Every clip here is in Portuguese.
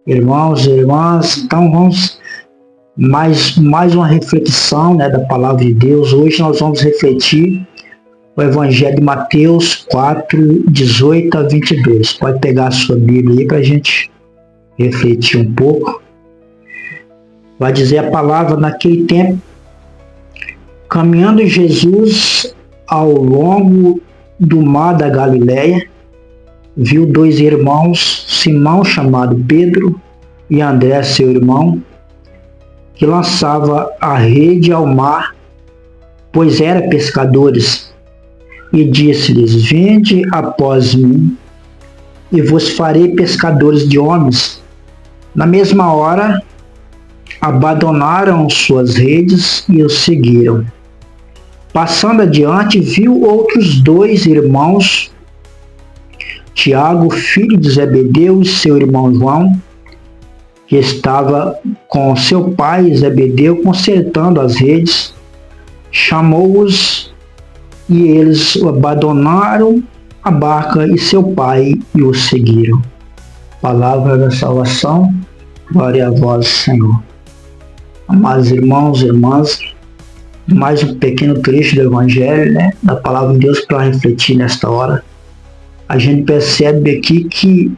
Irmãos e irmãs, então vamos mais uma reflexão, né, da palavra de Deus. Hoje nós vamos refletir o Evangelho de Mateus 4, 18 a 22. Pode pegar a sua Bíblia aí para a gente refletir um pouco. Vai dizer a palavra: naquele tempo, caminhando Jesus ao longo do mar da Galileia, viu dois irmãos, Simão, chamado Pedro, e André, seu irmão, que lançava a rede ao mar, pois eram pescadores. E disse-lhes: vinde após mim, e vos farei pescadores de homens. Na mesma hora, abandonaram suas redes e o seguiram. Passando adiante, viu outros dois irmãos, Tiago, filho de Zebedeu, e seu irmão João, que estava com seu pai Zebedeu consertando as redes. Chamou-os e eles abandonaram a barca e seu pai e o seguiram. Palavra da salvação, glória a vós, Senhor. Amados irmãos e irmãs, mais um pequeno trecho do Evangelho, né, da palavra de Deus para refletir nesta hora. A gente percebe aqui que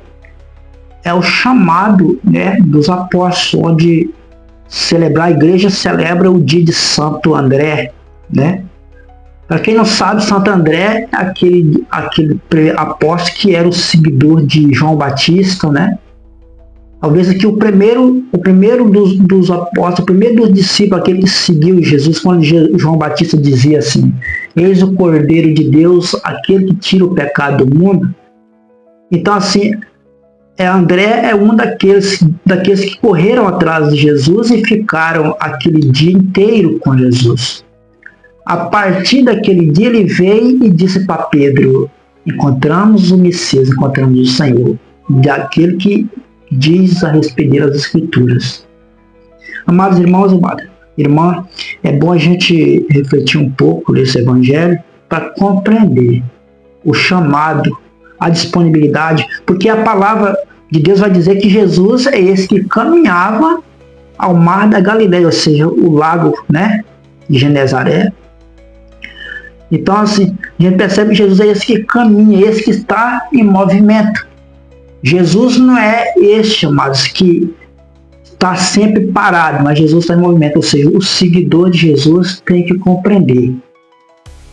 é o chamado, né, dos apóstolos, onde a igreja celebra o dia de Santo André, né? Para quem não sabe, Santo André é aquele apóstolo que era o seguidor de João Batista, né? Talvez aqui o primeiro dos apóstolos, o primeiro dos discípulos, aquele que seguiu Jesus, quando João Batista dizia assim: eis o Cordeiro de Deus, aquele que tira o pecado do mundo. Então, assim, André é um daqueles que correram atrás de Jesus e ficaram aquele dia inteiro com Jesus. A partir daquele dia ele veio e disse para Pedro: encontramos o Messias, encontramos o Senhor, daquele que diz a respeito das Escrituras. Amados irmãos e amadas, irmã, é bom a gente refletir um pouco nesse Evangelho para compreender o chamado, a disponibilidade, porque a palavra de Deus vai dizer que Jesus é esse que caminhava ao mar da Galileia, ou seja, o lago, né, de Genezaré. Então, assim, a gente percebe que Jesus é esse que caminha, esse que está em movimento. Jesus não é este, mas que está sempre parado, mas Jesus está em movimento. Ou seja, o seguidor de Jesus tem que compreender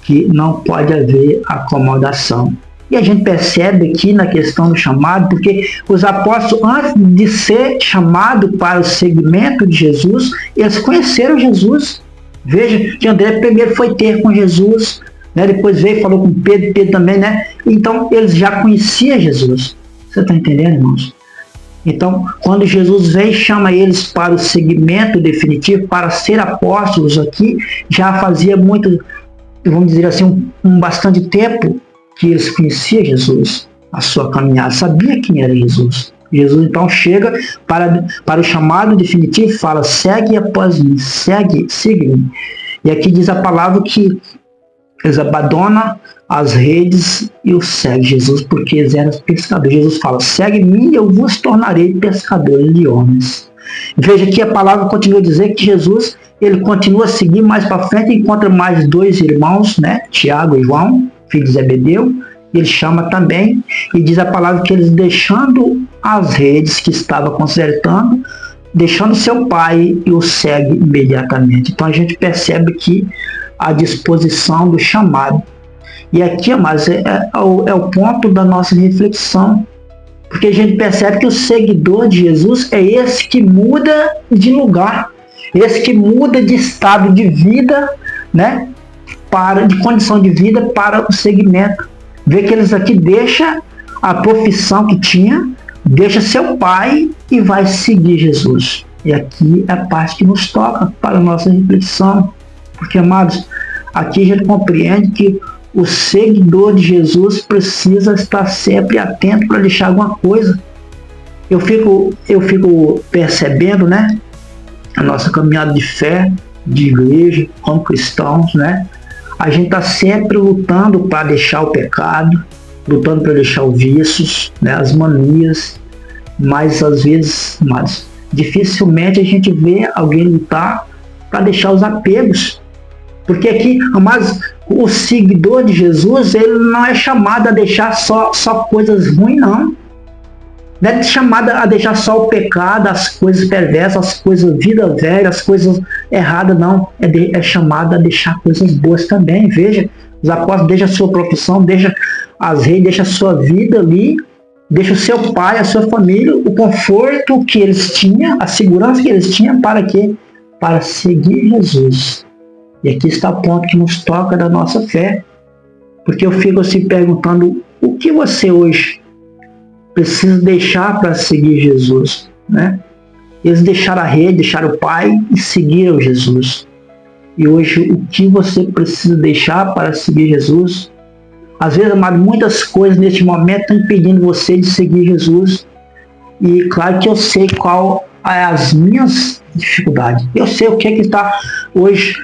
que não pode haver acomodação. E a gente percebe aqui na questão do chamado, porque os apóstolos, antes de ser chamados para o seguimento de Jesus, eles conheceram Jesus. Veja que André primeiro foi ter com Jesus, né? Depois veio e falou com Pedro também, né? Então eles já conheciam Jesus. Você está entendendo, irmãos? Então, quando Jesus vem e chama eles para o seguimento definitivo, para ser apóstolos aqui, já fazia muito, vamos dizer assim, bastante tempo que eles conheciam Jesus, a sua caminhada, sabia quem era Jesus. Jesus então chega para o chamado definitivo e fala: segue após mim, siga-me. E aqui diz a palavra que eles abandonam as redes e o seguem Jesus, porque eles eram pescadores. Jesus fala: segue-me e eu vos tornarei pescadores de homens. Veja que a palavra continua a dizer que Jesus, ele continua a seguir mais para frente, encontra mais dois irmãos, né, Tiago e João, filho de Zebedeu. Ele chama também e diz a palavra que eles, deixando as redes que estava consertando, deixando seu pai, e o segue imediatamente. Então a gente percebe que a disposição do chamado. E aqui, mas é o ponto da nossa reflexão, porque a gente percebe que o seguidor de Jesus é esse que muda de lugar, esse que muda de estado de vida, né, de condição de vida para o segmento. Vê que eles aqui deixam a profissão que tinha, deixa seu pai e vai seguir Jesus. E aqui é a parte que nos toca para a nossa reflexão. Porque, amados, aqui a gente compreende que o seguidor de Jesus precisa estar sempre atento para deixar alguma coisa. Eu fico percebendo, né, a nossa caminhada de fé, de igreja, como cristãos, né? A gente está sempre lutando para deixar o pecado, lutando para deixar os vícios, né, as manias. mas às vezes, mas dificilmente a gente vê alguém lutar para deixar os apegos. Porque aqui, mas o seguidor de Jesus, ele não é chamado a deixar só coisas ruins, não. Não é chamado a deixar só o pecado, as coisas perversas, as coisas vida velha, as coisas erradas, não. É chamado a deixar coisas boas também. Veja, os apóstolos deixam a sua profissão, deixa as reis, deixa a sua vida ali, deixa o seu pai, a sua família, o conforto que eles tinham, a segurança que eles tinham, para quê? Para seguir Jesus. E aqui está o ponto que nos toca da nossa fé. Porque eu fico assim perguntando, o que você hoje precisa deixar para seguir Jesus, né? Eles deixaram a rede, deixaram o pai e seguiram Jesus. E hoje, o que você precisa deixar para seguir Jesus? Às vezes, amado, muitas coisas neste momento estão impedindo você de seguir Jesus. E claro que eu sei qual é as minhas dificuldades. Eu sei o que é que está hoje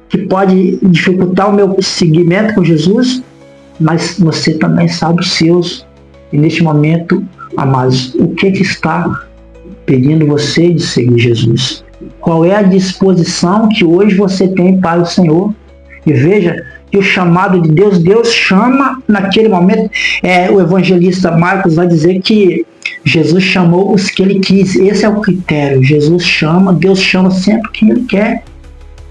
que pode dificultar o meu seguimento com Jesus, mas você também sabe os seus. E neste momento, amados, o que está impedindo você de seguir Jesus? Qual é a disposição que hoje você tem para o Senhor? E veja que o chamado de Deus, Deus chama naquele momento. O evangelista Marcos vai dizer que Jesus chamou os que ele quis. Esse é o critério. Jesus chama, Deus chama sempre quem ele quer.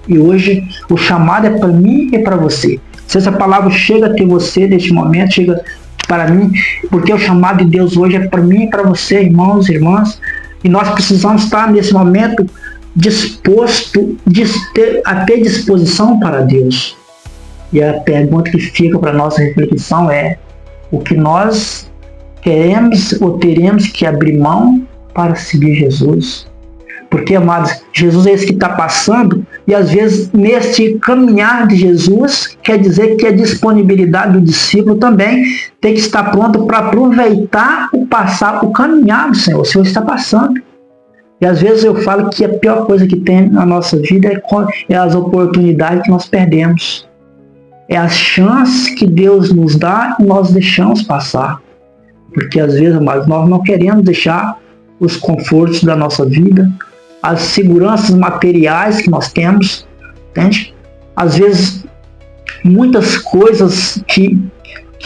E hoje o chamado é para mim e para você. Se essa palavra chega até você neste momento, chega para mim, porque o chamado de Deus hoje é para mim e para você, irmãos e irmãs, e nós precisamos estar nesse momento disposto a ter disposição para Deus. E a pergunta que fica para nossa reflexão é: o que nós queremos ou teremos que abrir mão para seguir Jesus? Porque, amados, Jesus é esse que está passando, e às vezes neste caminhar de Jesus, quer dizer que a disponibilidade do discípulo também tem que estar pronto para aproveitar o caminhar do Senhor. O Senhor está passando. E às vezes eu falo que a pior coisa que tem na nossa vida é as oportunidades que nós perdemos. É as chances que Deus nos dá e nós deixamos passar. Porque às vezes, amados, nós não queremos deixar os confortos da nossa vida, as seguranças materiais que nós temos, entende? Às vezes, muitas coisas que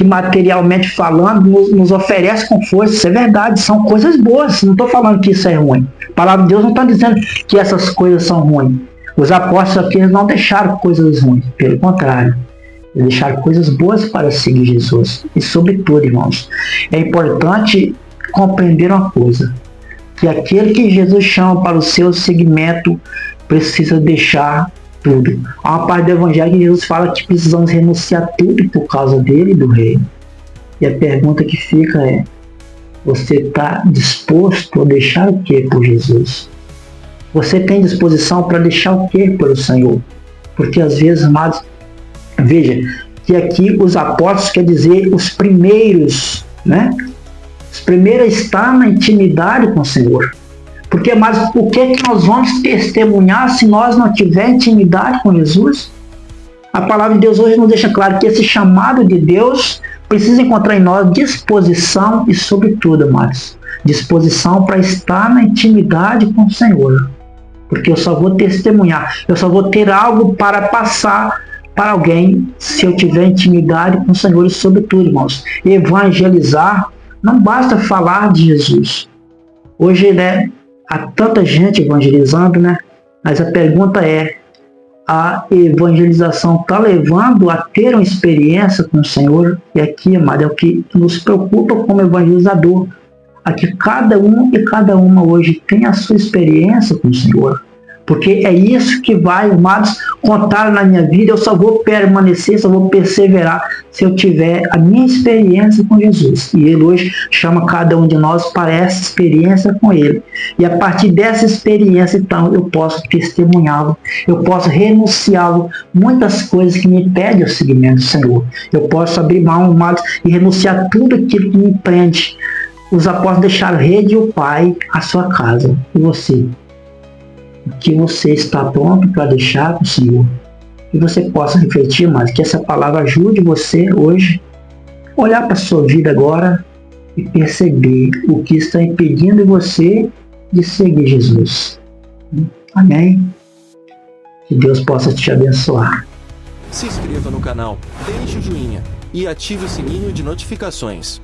materialmente falando nos oferecem conforto, isso é verdade, são coisas boas, não estou falando que isso é ruim. A palavra de Deus não está dizendo que essas coisas são ruins. Os apóstolos aqui não deixaram coisas ruins, pelo contrário, eles deixaram coisas boas para seguir Jesus. E sobretudo, irmãos, é importante compreender uma coisa, que aquele que Jesus chama para o seu seguimento precisa deixar tudo. Há uma parte do Evangelho que Jesus fala que precisamos renunciar tudo por causa dele e do reino. E a pergunta que fica é: você está disposto a deixar o que por Jesus? Você tem disposição para deixar o que pelo Senhor? Porque às vezes, amados, veja que aqui os apóstolos quer dizer os primeiros, né? Os primeiros a estar na intimidade com o Senhor. Porque, mas o que é que nós vamos testemunhar se nós não tivermos intimidade com Jesus? A palavra de Deus hoje nos deixa claro que esse chamado de Deus precisa encontrar em nós disposição e, sobretudo, amados, disposição para estar na intimidade com o Senhor. Porque eu só vou testemunhar, eu só vou ter algo para passar para alguém se eu tiver intimidade com o Senhor. E, sobretudo, irmãos, evangelizar. Não basta falar de Jesus. Hoje, né, há tanta gente evangelizando, né? Mas a pergunta é: a evangelização está levando a ter uma experiência com o Senhor? E aqui, amado, é o que nos preocupa como evangelizador. Aqui cada um e cada uma hoje tem a sua experiência com o Senhor. Porque é isso que vai, amados, contar na minha vida. Eu só vou permanecer, só vou perseverar se eu tiver a minha experiência com Jesus. E Ele hoje chama cada um de nós para essa experiência com Ele. E a partir dessa experiência, então, eu posso testemunhá-lo, eu posso renunciá-lo muitas coisas que me impedem o seguimento do Senhor. Eu posso abrir mão, amados, e renunciar tudo aquilo que me prende. Os apóstolos deixaram a rede e o pai, a sua casa. E você? O que você está pronto para deixar com o Senhor? Que você possa refletir mais, que essa palavra ajude você hoje a olhar para a sua vida agora e perceber o que está impedindo você de seguir Jesus. Amém? Que Deus possa te abençoar. Se inscreva no canal, deixe o joinha e ative o sininho de notificações.